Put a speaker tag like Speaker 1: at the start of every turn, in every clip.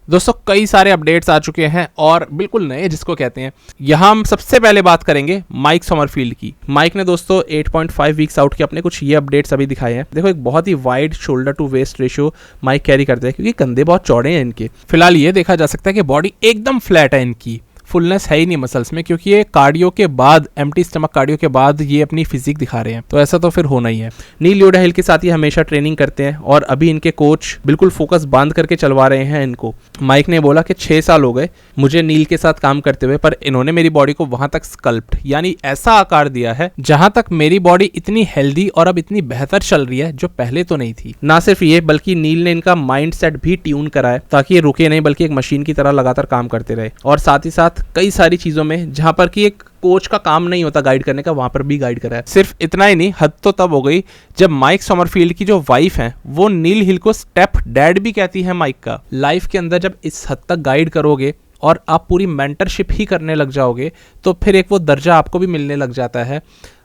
Speaker 1: दोस्तों कई सारे अपडेट्स आ चुके हैं और बिल्कुल नए जिसको कहते हैं। यहाँ हम सबसे पहले बात करेंगे माइक समरफील्ड की। माइक ने दोस्तों 8.5 वीक्स आउट के अपने कुछ ये अपडेट्स अभी दिखाए हैं। देखो एक बहुत ही wide shoulder to waist ratio mic carry करते हैं क्योंकि कंधे बहुत चौड़े हैं इनके। फिलहाल ये देखा जा सकता है कि बॉडी एकदम फ्लैट है इनकी, फुलनेस है ही नहीं मसल्स में, क्योंकि ये कार्डियो के बाद, एम्प्टी स्टमक कार्डियो के बाद ये अपनी फिजिक दिखा रहे हैं, तो ऐसा तो फिर होना ही है। नील योडाहिल के साथ ये हमेशा ट्रेनिंग करते हैं और अभी इनके कोच बिल्कुल फोकस बांध करके चलवा रहे हैं इनको। माइक ने बोला कि 6 साल हो गए मुझे नील के साथ काम करते हुए, पर इन्होंने मेरी बॉडी को वहां तक स्कल्प्ट यानी ऐसा आकार दिया है जहां तक मेरी बॉडी इतनी हेल्दी और अब इतनी बेहतर चल रही है जो पहले तो नहीं थी। ना सिर्फ ये बल्कि नील ने इनका माइंड सेट भी ट्यून करा है ताकि ये रुके नहीं बल्कि एक मशीन की तरह लगातार काम करते रहे। और साथ ही साथ कई सारी चीजों में जहां पर कि एक कोच का काम नहीं होता गाइड करने का, वहां पर भी गाइड करा है। सिर्फ इतना ही नहीं, हद तो तब हो गई जब माइक समरफील्ड की जो वाइफ है वो नील हिल को स्टेप डैड भी कहती है माइक का। लाइफ के अंदर जब इस हद तक गाइड करोगे और आप पूरी मेंटरशिप ही करने लग जाओगे तो फिर एक वो दर्जा आपको भी मिलने लग जाता है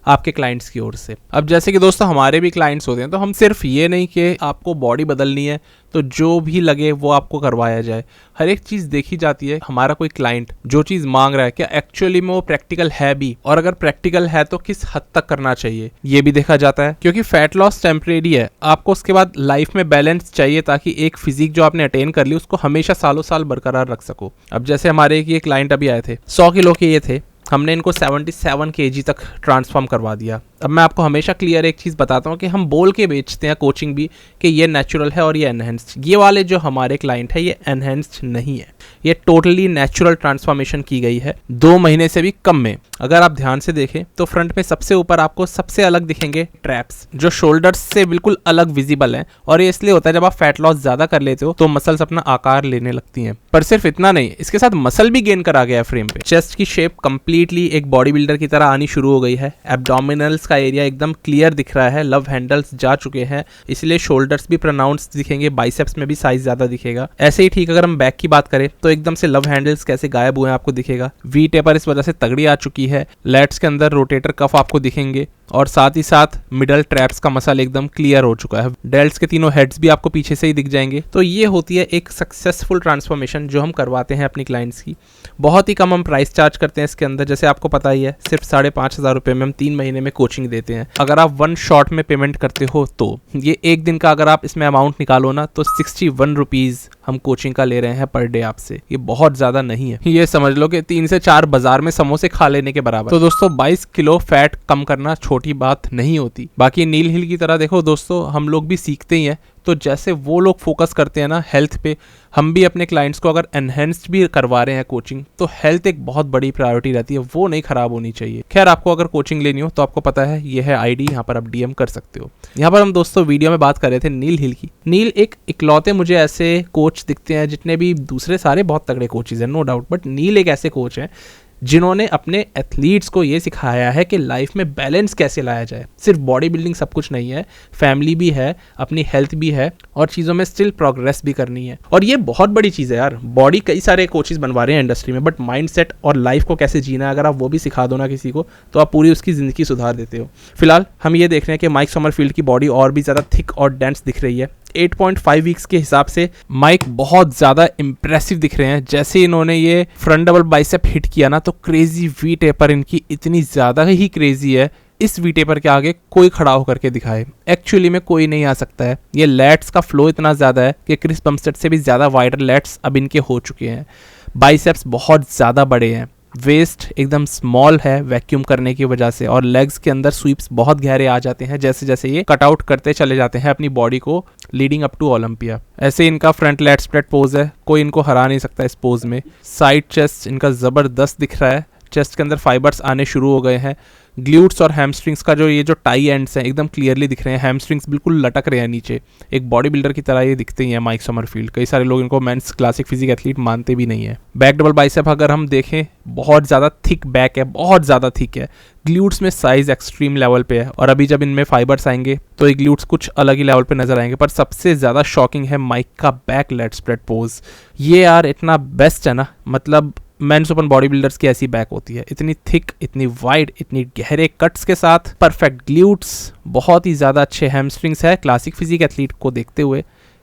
Speaker 1: आपके क्लाइंट्स की ओर से। अब जैसे कि दोस्तों हमारे भी क्लाइंट्स होते हैं, तो हम सिर्फ ये नहीं कि आपको बॉडी बदलनी है तो जो भी लगे वो आपको करवाया जाए, हर एक चीज़ देखी जाती है। हमारा कोई क्लाइंट जो चीज़ मांग रहा है क्या एक्चुअली में वो प्रैक्टिकल है भी, और अगर प्रैक्टिकल है तो किस हद तक करना चाहिए ये भी देखा जाता है। क्योंकि फैट लॉस टेम्परेरी है, आपको उसके बाद लाइफ में बैलेंस चाहिए ताकि एक फिजिक जो आपने अटेन कर ली उसको हमेशा सालों साल बरकरार रख सको। अब जैसे हमारे एक ये क्लाइंट अभी आए थे, 100 किलो के ये थे, हमने इनको 77 kg तक ट्रांसफॉर्म करवा दिया। अब मैं आपको हमेशा क्लियर एक चीज़ बताता हूँ कि हम बोल के बेचते हैं कोचिंग भी कि ये नेचुरल है और ये एनहेंस्ड। ये वाले जो हमारे क्लाइंट है ये एनहेंस्ड नहीं है, ये टोटली नेचुरल ट्रांसफॉर्मेशन की गई है 2 महीने से भी कम में। अगर आप ध्यान से देखें तो फ्रंट में सबसे ऊपर आपको सबसे अलग दिखेंगे ट्रैप्स जो शोल्डर्स से बिल्कुल अलग विजिबल हैं, और ये इसलिए होता है जब आप फैट लॉस ज़्यादा कर लेते हो तो मसल्स अपना आकार लेने लगती हैं। पर सिर्फ इतना नहीं, इसके साथ मसल भी गेन करा गया है फ्रेम पे। चेस्ट की शेप कंप्लीटली एक बॉडी बिल्डर की तरह आनी शुरू हो गई है। एब्डोमिनल्स का एरिया एकदम क्लियर दिख रहा है, लव हैंडल्स जा चुके हैं, इसलिए शोल्डर्स भी प्रोनाउंस्ड दिखेंगे, बाइसेप्स में भी साइज ज्यादा दिखेगा। ऐसे ही ठीक अगर हम बैक की बात करें तो एकदम से लव हैंडल्स कैसे गायब हुए हैं आपको दिखेगा। वी टेपर इस वजह से तगड़ी आ चुकी है, लेट्स के अंदर रोटेटर कफ आपको दिखेंगे, और साथ ही साथ मिडल ट्रैप्स का मसल एकदम क्लियर हो चुका है। डेल्ट्स के तीनों हेड्स भी आपको पीछे से ही दिख जाएंगे। तो ये होती है एक सक्सेसफुल ट्रांसफॉर्मेशन जो हम करवाते हैं अपनी क्लाइंट्स की। बहुत ही कम हम प्राइस चार्ज करते हैं इसके अंदर, जैसे आपको पता ही है सिर्फ 5,500 रुपये में हम 3 महीने में कोचिंग देते हैं। अगर आप 1 शॉट में पेमेंट करते हो तो ये एक दिन का अगर आप इसमें अमाउंट निकालो ना तो 61 रुपीज़ हम कोचिंग का ले रहे हैं पर डे आपसे। ये बहुत ज्यादा नहीं है, ये समझ लो कि 3 से 4 बाजार में समोसे खा लेने के बराबर। तो दोस्तों 22 किलो फैट कम करना छोटी बात नहीं होती। बाकी नील हिल की तरह देखो दोस्तों हम लोग भी सीखते ही हैं, तो जैसे वो लोग फोकस करते हैं ना हेल्थ पे, हम भी अपने क्लाइंट्स को अगर एनहेंस्ड भी करवा रहे हैं कोचिंग तो हेल्थ एक बहुत बड़ी प्रायोरिटी रहती है, वो नहीं खराब होनी चाहिए। खैर आपको अगर कोचिंग लेनी हो तो आपको पता है ये है आईडी, यहाँ पर आप डीएम कर सकते हो। यहाँ पर हम दोस्तों वीडियो में बात कर रहे थे नील हिल की। नील एक इकलौते मुझे ऐसे कोच दिखते हैं, जितने भी दूसरे सारे बहुत तगड़े कोचेज हैं नो डाउट, बट नील एक ऐसे कोच हैं जिन्होंने अपने एथलीट्स को ये सिखाया है कि लाइफ में बैलेंस कैसे लाया जाए। सिर्फ बॉडी बिल्डिंग सब कुछ नहीं है, फैमिली भी है, अपनी हेल्थ भी है, और चीज़ों में स्टिल प्रोग्रेस भी करनी है। और ये बहुत बड़ी चीज़ है यार। बॉडी कई सारे कोचेस बनवा रहे हैं इंडस्ट्री में, बट माइंडसेट और लाइफ को कैसे जीना है अगर आप वो भी सिखा दो ना किसी को तो आप पूरी उसकी ज़िंदगी सुधार देते हो। फिलहाल हम ये देख रहे हैं कि माइक समरफील्ड की बॉडी और भी ज़्यादा थिक और डेंस दिख रही है। 8.5 वीक्स के हिसाब से माइक बहुत ज़्यादा इंप्रेसिव दिख रहे हैं। जैसे इन्होंने ये फ्रंट डबल बाइसेप हिट किया ना तो क्रेजी वी टेपर इनकी इतनी ज़्यादा ही क्रेजी है, इस वी टेपर के आगे कोई खड़ा होकर के दिखाए एक्चुअली में कोई नहीं आ सकता है। ये लैट्स का फ्लो इतना ज़्यादा है कि क्रिस बमस्टेड से भी ज़्यादा वाइडर लैट्स अब इनके हो चुके हैं। बाइसेप्स बहुत ज़्यादा बड़े हैं, वेस्ट एकदम स्मॉल है वैक्यूम करने की वजह से, और लेग्स के अंदर स्वीप्स बहुत गहरे आ जाते हैं जैसे जैसे ये कट आउट करते चले जाते हैं अपनी बॉडी को लीडिंग अप टू ओलंपिया। ऐसे इनका फ्रंट लैट स्प्रेड पोज है, कोई इनको हरा नहीं सकता इस पोज में। साइड चेस्ट इनका ज़बरदस्त दिख रहा है, चेस्ट के अंदर फाइबर्स आने शुरू हो गए हैं। ग्ल्यूट्स और हैमस्ट्रिंग्स का ये जो टाई एंड्स हैं एकदम क्लियरली दिख रहे हैं, हैमस्ट्रिंग्स बिल्कुल लटक रहे हैं नीचे। एक बॉडी बिल्डर की तरह ये दिखते ही हैं माइक समरफील्ड। कई सारे लोग इनको मेंस क्लासिक फिजिक एथलीट मानते भी नहीं है। बैक डबल बाइसेप अगर हम देखें बहुत ज़्यादा थिक बैक है, बहुत ज़्यादा थिक है। ग्ल्यूट्स में साइज एक्सट्रीम लेवल पे है, और अभी जब इनमें फाइबर्स आएंगे तो ये ग्ल्यूट्स कुछ अलग ही लेवल पे नजर आएंगे। पर सबसे ज़्यादा शॉकिंग है माइक का बैक लेट स्प्रेड पोज। ये यार इतना बेस्ट है ना, मतलब मेंस ओपन बॉडी बिल्डर्स की ऐसी बैक होती है, इतनी थिक, इतनी वाइड, इतनी गहरे कट्स के साथ, परफेक्ट ग्ल्यूट्स, बहुत ही ज़्यादा अच्छे हैमस्ट्रिंग्स है। क्लासिक फिजिक एथलीट को देखते हुए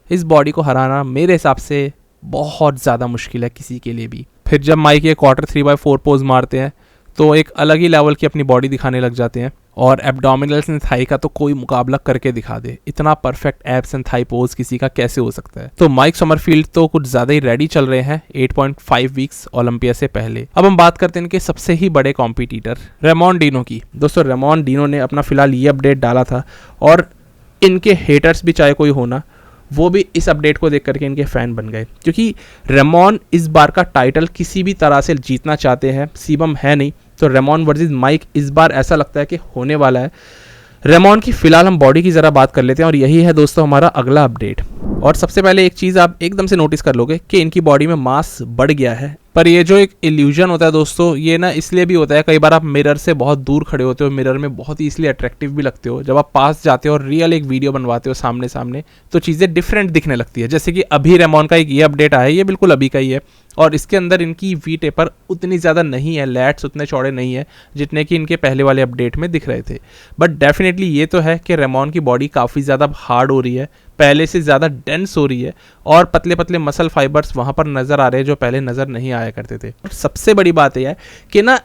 Speaker 1: इस बॉडी को हराना मेरे हिसाब से बहुत ज़्यादा मुश्किल है किसी के लिए भी। फिर जब माइक ये क्वार्टर 3/4 पोज मारते हैं तो एक अलग ही लेवल की अपनी बॉडी दिखाने लग जाते हैं, और एब्डोमिनल्स एंड थाई का तो कोई मुकाबला करके दिखा दे। इतना perfect abs and thigh pose किसी का कैसे हो सकता है। तो माइक समरफील्ड तो कुछ ज़्यादा ही रेडी चल रहे हैं 8.5 वीक्स ओलंपिया से पहले। अब हम बात करते हैं इनके सबसे ही बड़े कॉम्पिटिटर रेमॉन डिनो की। दोस्तों रेमॉन डिनो ने अपना फिलहाल ये अपडेट डाला था, और इनके हेटर्स भी चाहे कोई होना, वो भी इस अपडेट को देख करके इनके फ़ैन बन गए, क्योंकि रेमॉन इस बार का टाइटल किसी भी तरह से जीतना चाहते हैं। सीबम है नहीं, तो रेमॉन वर्सेस माइक इस बार ऐसा लगता है कि होने वाला है। रेमॉन की फिलहाल हम बॉडी की ज़रा बात कर लेते हैं, और यही है दोस्तों हमारा अगला अपडेट। और सबसे पहले एक चीज़ आप एकदम से नोटिस कर लोगे कि इनकी बॉडी में मास बढ़ गया है, पर ये जो एक इल्यूजन होता है दोस्तों, ये ना इसलिए भी होता है, कई बार आप मिरर से बहुत दूर खड़े होते हो, मिरर में बहुत ही इसलिए अट्रैक्टिव भी लगते हो, जब आप पास जाते हो और रियल एक वीडियो बनवाते हो सामने सामने, तो चीज़ें डिफरेंट दिखने लगती है। जैसे कि अभी रेमॉन का एक ये अपडेट आया है, ये बिल्कुल अभी का ही है, और इसके अंदर इनकी वी टेपर उतनी ज़्यादा नहीं है, लैट्स उतने चौड़े नहीं है जितने कि इनके पहले वाले अपडेट में दिख रहे थे। बट डेफिनेटली ये तो है कि रेमॉन की बॉडी काफ़ी ज़्यादा हार्ड हो रही है, पहले से ज़्यादा डेंस हो रही है, और पतले पतले मसल फाइबर्स वहाँ पर नज़र आ रहे हैं जो पहले नज़र नहीं आया करते थे। और सबसे बड़ी बात यह है कि ना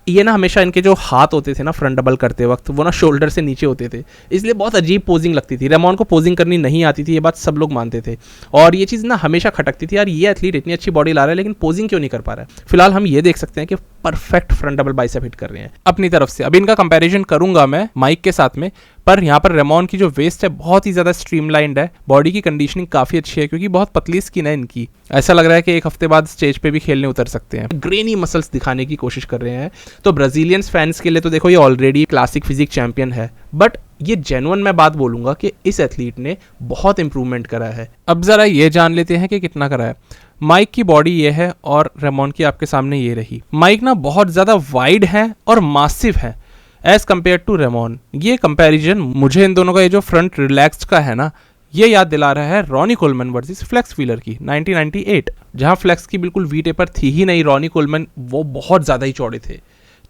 Speaker 1: ये ना हमेशा इनके जो हाथ होते थे ना फ्रंट डबल करते वक्त, वो ना शोल्डर से नीचे होते थे, इसलिए बहुत अजीब पोजिंग लगती थी। रेमॉन को पोजिंग करनी नहीं आती थी, ये बात सब लोग मानते थे, और ये चीज़ ना हमेशा खटकती थी, यार ये एथलीट इतनी अच्छी बॉडी ला रहा है लेकिन पोजिंग क्यों नहीं कर पा रहा है। फिलहाल हम ये देख सकते हैं कि perfect front double bicep hit कर रहे हैं अपनी तरफ से। अभी इनका कंपैरिजन करूंगा मैं माइक के साथ में, पर यहाँ पर रेमॉन की जो वेस्ट है बहुत ही ज़्यादा स्ट्रीमलाइंड है, बॉडी की कंडीशनिंग काफ़ी अच्छी है, क्योंकि बहुत पतली स्किन है इनकी। ऐसा लग रहा है कि एक हफ्ते बाद स्टेज पे भी खेलने उतर सकते हैं। ग्रेनी मसल्स दिखाने की कोशिश कर रहे हैं, तो ब्राजीलियंस फैंस के लिए तो देखो ये ऑलरेडी क्लासिक फिजिक चैंपियन है, बट ये जेन्युइन मैं बात बोलूंगा कि इस एथलीट ने बहुत इंप्रूवमेंट करा है। अब ज़रा ये जान लेते हैं कि कितना करा है। माइक की बॉडी ये है और रेमॉन की आपके सामने ये रही। माइक ना बहुत ज़्यादा वाइड है और मासिव है एज कम्पेयर टू रेमॉन। ये कंपैरिजन मुझे इन दोनों का ये जो फ्रंट रिलैक्स्ड का है ना, ये याद दिला रहा है Ronnie Coleman versus Flex Wheeler की 1998, जहां फ्लेक्स की बिल्कुल वी टेपर थी ही नहीं, रॉनी कोलमैन वो बहुत ज़्यादा ही चौड़े थे।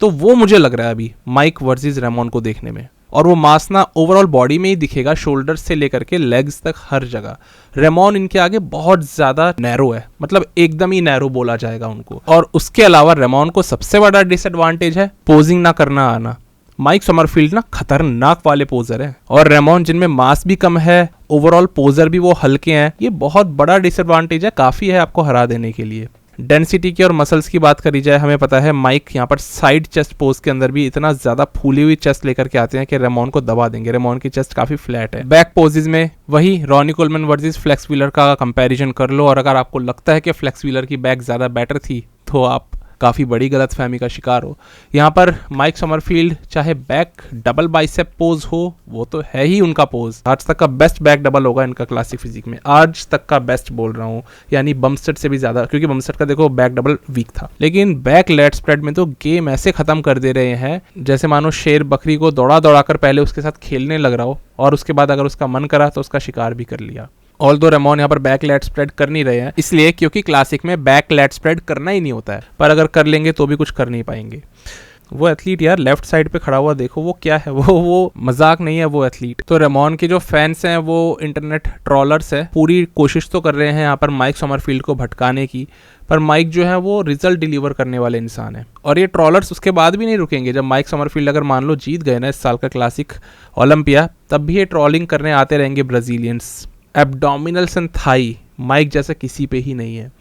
Speaker 1: तो वो मुझे लग रहा है अभी माइक वर्सेस रेमॉन को देखने में, और वो मास ना ओवरऑल बॉडी में ही दिखेगा, शोल्डर से लेकर के लेग्स तक हर जगह। रेमॉन इनके आगे बहुत ज़्यादा नैरो है, मतलब एकदम ही नैरो बोला जाएगा उनको। और उसके अलावा रेमॉन को सबसे बड़ा डिसएडवांटेज है पोजिंग ना करना आना। माइक समरफील्ड ना खतरनाक वाले पोजर है, और रेमॉन जिनमें मास भी कम है, ओवरऑल पोजर भी वो हल्के हैं। ये बहुत बड़ा डिसएडवांटेज है, काफ़ी है आपको हरा देने के लिए। डेंसिटी की और मसल्स की बात करी जाए, हमें पता है माइक यहाँ पर साइड चेस्ट पोज के अंदर भी इतना ज़्यादा फूली हुई चेस्ट लेकर के आते हैं कि रेमॉन को दबा देंगे। रेमॉन की चेस्ट काफ़ी फ्लैट है। बैक पोजेज में वही Ronnie Coleman versus Flex Wheeler का कंपैरिजन कर लो, और अगर आपको लगता है कि फ्लेक्स व्हीलर की बैक ज़्यादा बेटर थी तो आप काफ़ी बड़ी गलतफहमी का शिकार हो। यहाँ पर माइक समरफील्ड चाहे बैक डबल बाइसेप पोज हो, वो तो है ही उनका पोज, आज तक का बेस्ट बैक डबल होगा इनका क्लासिक फिजिक में, आज तक का बेस्ट बोल रहा हूँ, यानी बमस्टेड से भी ज़्यादा, क्योंकि बमस्टेड का देखो बैक डबल वीक था, लेकिन बैक लेट स्प्रेड में तो गेम ऐसे ख़त्म कर दे रहे हैं जैसे मानो शेर बकरी को दौड़ा दौड़ा कर पहले उसके साथ खेलने लग रहा हो, और उसके बाद अगर उसका मन करा तो उसका शिकार भी कर लिया। ऑल्दो रेमॉन यहाँ पर बैक लैट स्प्रेड कर नहीं रहे हैं, इसलिए क्योंकि क्लासिक में बैक लैट स्प्रेड करना ही नहीं होता है, पर अगर कर लेंगे तो भी कुछ कर नहीं पाएंगे। वो एथलीट यार लेफ्ट साइड पे खड़ा हुआ देखो, वो क्या है, वो मजाक नहीं है वो एथलीट। तो रेमॉन के जो फैंस हैं वो इंटरनेट ट्रॉलर्स है, पूरी कोशिश तो कर रहे हैं यहाँ पर माइक समरफील्ड को भटकाने की, पर माइक जो है वो रिजल्ट डिलीवर करने वाले इंसान है, और ये ट्रॉलर्स उसके बाद भी नहीं रुकेंगे। जब माइक समरफील्ड अगर मान लो जीत गए ना इस साल का क्लासिक ओलंपिया, तब भी ये ट्रॉलिंग करने आते रहेंगे Brazilians. Abdominals and thigh Mike जैसा किसी पे ही नहीं है।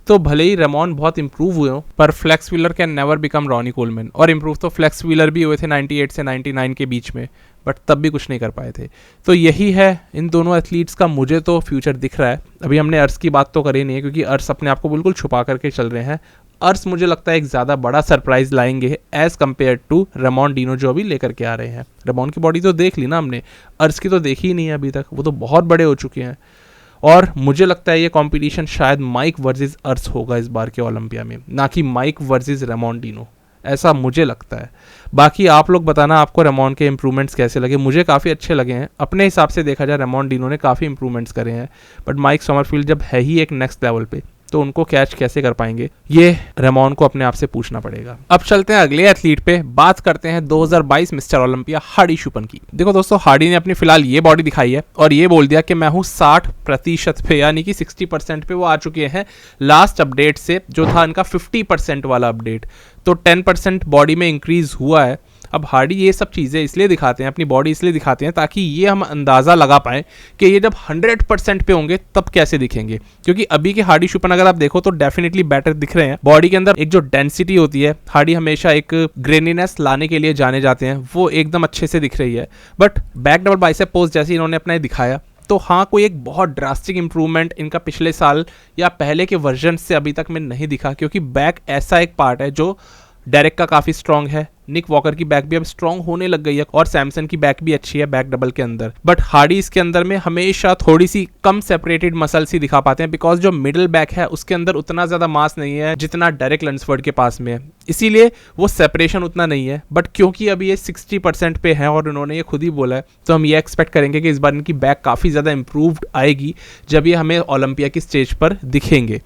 Speaker 1: तो भले ही रेमॉन बहुत इंप्रूव हुए हो, पर Flex Wheeler can never become Ronnie Coleman, और इंप्रूव तो फ्लेक्स व्हीलर भी हुए थे 98 से 99 के बीच में, बट तब भी कुछ नहीं कर पाए थे। तो यही है इन दोनों एथलीट्स का मुझे तो फ्यूचर दिख रहा है। अभी हमने अर्श की बात तो करी नहीं है, क्योंकि अर्श अपने आप को बिल्कुल छुपा करके चल रहे हैं। अर्श मुझे लगता है एक ज़्यादा बड़ा सरप्राइज लाएंगे as compare to Ramon Dino जो अभी लेकर के आ रहे हैं। रेमॉन की बॉडी तो देख ली ना हमने, अर्श की तो देखी ही नहीं है अभी तक, वो तो बहुत बड़े हो चुके हैं। और मुझे लगता है ये कंपटीशन शायद माइक वर्सेस अर्श होगा इस बार के ओलंपिया में, ना कि माइक वर्सेस रेमॉन डिनो, ऐसा मुझे लगता है। बाकी आप लोग बताना आपको रेमॉन के इंप्रूवमेंट्स कैसे लगे। मुझे काफ़ी अच्छे लगे हैं, अपने हिसाब से देखा जाए रेमॉन डिनो ने काफ़ी इंप्रूवमेंट्स करे हैं, बट माइक समरफील्ड जब है ही एक नेक्स्ट लेवल पे, तो उनको कैच कैसे कर पाएंगे, ये रेमॉन को अपने आप से पूछना पड़ेगा। अब चलते हैं अगले एथलीट पे, बात करते हैं 2022 मिस्टर ओलंपिया हार्डी शुपन की। देखो दोस्तों, हार्डी ने अपनी फिलहाल ये बॉडी दिखाई है और ये बोल दिया कि मैं हूँ 60% पे, यानी कि 60% पे वो आ चुके हैं लास्ट अपडेट से, जो था इनका 50% वाला अपडेट। तो 10% बॉडी में इंक्रीज हुआ है। अब हार्डी ये सब चीज़ें इसलिए दिखाते हैं, अपनी बॉडी इसलिए दिखाते हैं ताकि ये हम अंदाज़ा लगा पाएँ कि ये जब 100% पे होंगे तब कैसे दिखेंगे। क्योंकि अभी के हार्डी शुपन अगर आप देखो तो डेफिनेटली बेटर दिख रहे हैं। बॉडी के अंदर एक जो डेंसिटी होती है, हार्डी हमेशा एक ग्रेनीनेस लाने के लिए जाने जाते हैं, वो एकदम अच्छे से दिख रही है। But back double bicep pose जैसे इन्होंने अपना दिखाया, तो हाँ, कोई एक बहुत ड्रास्टिक इंप्रूवमेंट इनका पिछले साल या पहले के वर्जन से अभी तक में नहीं दिखा। क्योंकि बैक ऐसा एक पार्ट है जो डेरेक का काफ़ी स्ट्रॉन्ग है, निक वॉकर की बैक भी अब स्ट्रॉन्ग होने लग गई है और सैमसन की बैक भी अच्छी है बैक डबल के अंदर। बट हार्डी इसके अंदर में हमेशा थोड़ी सी कम सेपरेटेड मसल्स ही दिखा पाते हैं, बिकॉज जो मिडिल बैक है उसके अंदर उतना ज़्यादा मास नहीं है जितना डेरेक लंसफोर्ड के पास में है, इसीलिए वो सेपरेशन उतना नहीं है। बट क्योंकि अभी ये 60% पे है और उन्होंने ये खुद ही बोला है, तो हम ये एक्सपेक्ट करेंगे कि इस बार इनकी बैक काफ़ी ज़्यादा इंप्रूव्ड आएगी जब ये हमें ओलंपिया की स्टेज पर दिखेंगे।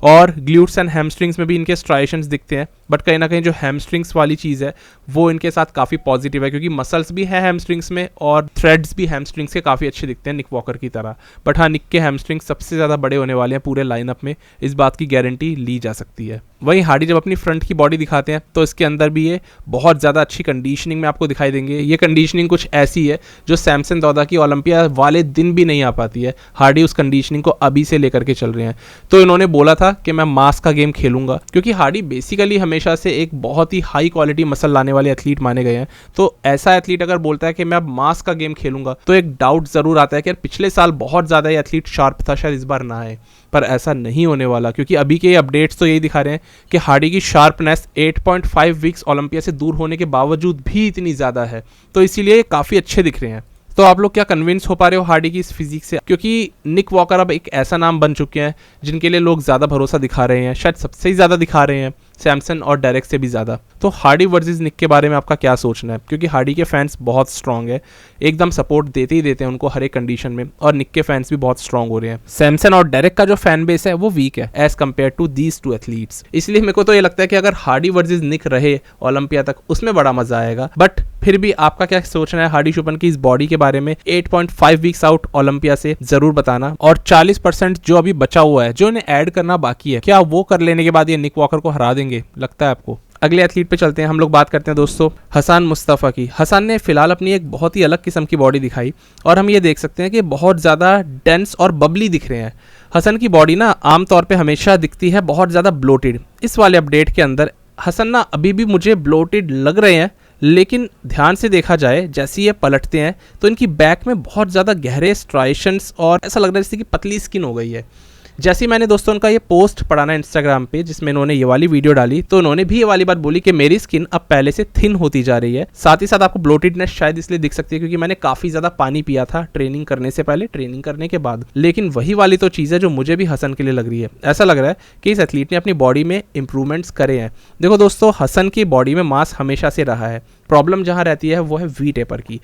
Speaker 1: और ग्लूट्स एंड हैमस्ट्रिंग्स में भी इनके स्ट्राइशंस दिखते हैं, बट कहीं ना कहीं जो हैमस्ट्रिंग्स वाली चीज़ है वो इनके साथ काफ़ी पॉजिटिव है, क्योंकि मसल्स भी है हैमस्ट्रिंग्स में और थ्रेड्स भी हैमस्ट्रिंग्स के काफ़ी अच्छे दिखते हैं निक वॉकर की तरह। बट हाँ, निक के हैमस्ट्रिंग्स सबसे ज़्यादा बड़े होने वाले हैं पूरे लाइनअप में, इस बात की गारंटी ली जा सकती है। वहीं हार्डी जब अपनी फ्रंट की बॉडी दिखाते हैं तो इसके अंदर भी ये बहुत ज़्यादा अच्छी कंडीशनिंग में आपको दिखाई देंगे। ये कंडीशनिंग कुछ ऐसी है जो सैमसन दौदा की ओलंपिया वाले दिन भी नहीं आ पाती है। हार्डी उस कंडीशनिंग को अभी से लेकर के चल रहे हैं। तो इन्होंने बोला था कि मैं मास का गेम खेलूंगा, क्योंकि हार्डी बेसिकली हमेशा से एक बहुत ही हाई क्वालिटी मसल लाने वाले एथलीट माने गए हैं। तो ऐसा एथलीट अगर बोलता है कि मैं अब मास का गेम खेलूंगा, तो एक डाउट ज़रूर आता है कि यार पिछले साल बहुत ज़्यादा ये एथलीट शार्प था, शायद इस बार ना आए। पर ऐसा नहीं होने वाला, क्योंकि अभी के अपडेट्स तो यही दिखा रहे हैं कि हार्डी की शार्पनेस 8.5 वीक्स ओलंपिया से दूर होने के बावजूद भी इतनी ज़्यादा है, तो इसीलिए काफ़ी अच्छे दिख रहे हैं। तो आप लोग क्या कन्विंस हो पा रहे हो हार्डी की इस फिजिक से? क्योंकि निक वॉकर अब एक ऐसा नाम बन चुके हैं जिनके लिए लोग ज़्यादा भरोसा दिखा रहे हैं, शायद सबसे ही ज़्यादा दिखा रहे हैं, सैमसन और डेरेक से भी ज़्यादा। तो हार्डी वर्सेस निक के बारे में आपका क्या सोचना है? क्योंकि हार्डी के फैंस बहुत स्ट्रांग है, एकदम सपोर्ट देते ही देते हैं उनको हर एक कंडीशन में, और निक के फैंस भी बहुत स्ट्रांग हो रहे हैं। सैमसन और डेरेक का जो फैन बेस है वो वीक है as compare to these two athletes. इसलिए मेरे को तो ये लगता है कि अगर हार्डी वर्सेस निक रहे ओलंपिया तक, उसमें बड़ा मजा आएगा। बट फिर भी आपका क्या सोचना है हार्डी शुपन की इस बॉडी के बारे में? 8.5 वीक्स आउट ओलंपिया से जरूर बताना। और 40% जो अभी बचा हुआ है, जो इन्हें ऐड करना बाकी है, क्या वो कर लेने के बाद ये निक वॉकर को हरा देंगे, लगता है आपको? अगले एथलीट पे चलते हैं, हम लोग बात करते हैं दोस्तों हसन मुस्तफ़ा की। हसन ने फिलहाल अपनी एक बहुत ही अलग किस्म की बॉडी दिखाई और हम ये देख सकते हैं कि बहुत ज़्यादा डेंस और बबली दिख रहे हैं। हसन की बॉडी ना आमतौर पे हमेशा दिखती है बहुत ज़्यादा ब्लोटेड। इस वाले अपडेट के अंदर हसन ना अभी भी मुझे ब्लोटेड लग रहे हैं, लेकिन ध्यान से देखा जाए जैसे ये पलटते हैं तो इनकी बैक में बहुत ज़्यादा गहरे स्ट्राइशंस और ऐसा लग रहा है जैसे कि पतली स्किन हो गई है। जैसे मैंने दोस्तों उनका ये पोस्ट पढ़ा ना इंस्टाग्राम पे, जिसमें इन्होंने ये वाली वीडियो डाली, तो उन्होंने भी ये वाली बात बोली कि मेरी स्किन अब पहले से थिन होती जा रही है। साथ ही साथ आपको ब्लोटेडनेस शायद इसलिए दिख सकती है क्योंकि मैंने काफ़ी ज़्यादा पानी पिया था ट्रेनिंग करने से पहले, ट्रेनिंग करने के बाद। लेकिन वही वाली तो चीज़ है जो मुझे भी हसन के लिए लग रही है। ऐसा लग रहा है कि इस एथलीट ने अपनी बॉडी में इंप्रूवमेंट्स करे हैं। देखो दोस्तों, हसन की बॉडी में मास हमेशा से रहा है, प्रॉब्लम जहाँ रहती है वो है वी टेपर की।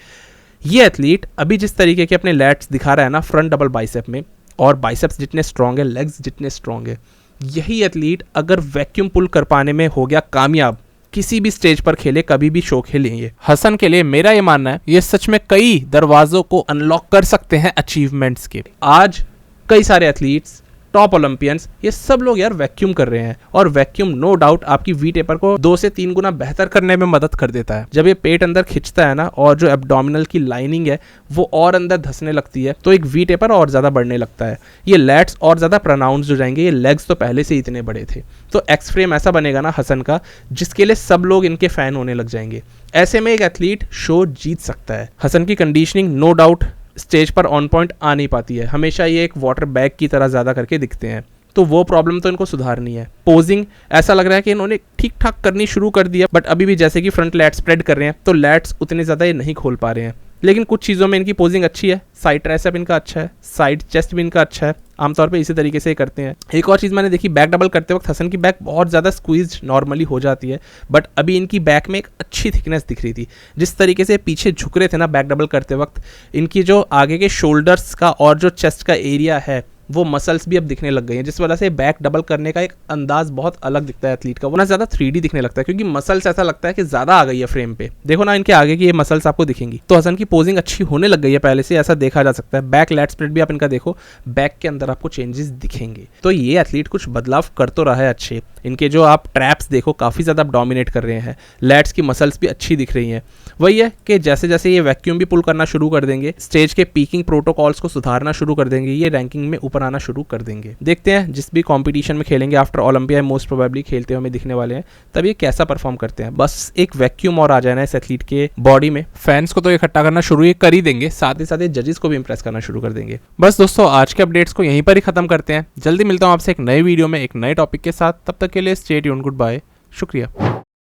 Speaker 1: ये एथलीट अभी जिस तरीके के अपने लैट्स दिखा रहा है ना फ्रंट डबल बाइसेप में, और बाइसेप्स जितने स्ट्रॉन्ग है, लेग्स जितने स्ट्रॉन्ग है, यही एथलीट अगर वैक्यूम पुल कर पाने में हो गया कामयाब, किसी भी स्टेज पर खेले, कभी भी शो खेले, ये हसन के लिए मेरा ये मानना है ये सच में कई दरवाजों को अनलॉक कर सकते हैं अचीवमेंट्स के। आज कई सारे एथलीट्स, टॉप ओलंपियंस, ये सब लोग यार वैक्यूम कर रहे हैं, और वैक्यूम नो डाउट आपकी वी टेपर को 2 से 3 गुना बेहतर करने में मदद कर देता है। जब ये पेट अंदर खिंचता है ना, और जो एब्डोमिनल की लाइनिंग है वो और अंदर धंसने लगती है, तो एक वी टेपर और ज़्यादा बढ़ने लगता है। ये लैट्स और ज़्यादा प्रोनाउंस्ड हो जाएंगे, ये लेग्स तो पहले से इतने बड़े थे। तो एक्स फ्रेम ऐसा बनेगा ना हसन का, जिसके लिए सब लोग इनके फ़ैन होने लग जाएंगे। ऐसे में एक एथलीट शो जीत सकता है। हसन की कंडीशनिंग नो डाउट स्टेज पर ऑन पॉइंट आ नहीं पाती है, हमेशा ये एक वाटर बैग की तरह ज़्यादा करके दिखते हैं, तो वो प्रॉब्लम तो इनको सुधारनी है। पोजिंग ऐसा लग रहा है कि इन्होंने ठीक ठाक करनी शुरू कर दिया, बट अभी भी जैसे कि फ्रंट लैट्स स्प्रेड कर रहे हैं तो लैट्स उतने ज़्यादा ये नहीं खोल पा रहे हैं। लेकिन कुछ चीज़ों में इनकी पोजिंग अच्छी है, साइड ट्राइसेप इनका अच्छा है, साइड चेस्ट भी इनका अच्छा है, आमतौर पे इसी तरीके से करते हैं। एक और चीज़ मैंने देखी, बैक डबल करते वक्त हसन की बैक बहुत ज़्यादा स्क्वीज नॉर्मली हो जाती है, बट अभी इनकी बैक में एक अच्छी थिकनेस दिख रही थी। जिस तरीके से पीछे झुक रहे थे ना बैक डबल करते वक्त, इनकी जो आगे के शोल्डर्स का और जो चेस्ट का एरिया है वो मसल्स भी अब दिखने लग गई हैं, जिस वजह से बैक डबल करने का एक अंदाज बहुत अलग दिखता है एथलीट का, वो ना ज़्यादा 3D दिखने लगता है, क्योंकि मसल्स ऐसा लगता है कि ज़्यादा आ गई है फ्रेम पे। देखो ना इनके आगे की ये मसल्स आपको दिखेंगी। तो हसन की पोजिंग अच्छी होने लग गई है पहले से, ऐसा देखा जा सकता है। बैक लैट स्प्लिट भी आप इनका देखो, बैक के अंदर आपको चेंजेस दिखेंगे। तो ये एथलीट कुछ बदलाव कर तो रहा है अच्छे। इनके जो आप ट्रैप्स देखो काफ़ी ज़्यादा डोमिनेट कर रहे हैं, लैट्स की मसल्स भी अच्छी दिख रही हैं। वही है कि जैसे जैसे ये वैक्यूम भी पुल करना शुरू कर देंगे, स्टेज के पीकिंग प्रोटोकॉल्स को सुधारना शुरू कर देंगे, ये रैंकिंग में ऊपर आना शुरू कर देंगे। देखते हैं जिस भी कंपटीशन में खेलेंगे आफ्टर ओलंपिया, मोस्ट प्रोबेबली खेलते हुए हमें दिखने वाले हैं, तब ये कैसा परफॉर्म करते हैं। बस एक वैक्यूम और आ जाए ना इस एथलीट के बॉडी में, फैंस को तो इकट्ठा करना शुरू ये कर ही देंगे, साथ ही साथ ये जजेस को भी इंप्रेस करना शुरू कर देंगे। बस दोस्तों आज के अपडेट्स को यहीं पर ही खत्म करते हैं। जल्दी मिलता हूं आपसे एक नए वीडियो में एक नए टॉपिक के साथ, तब तक के लिए स्टे ट्यून्ड, गुड बाय, शुक्रिया।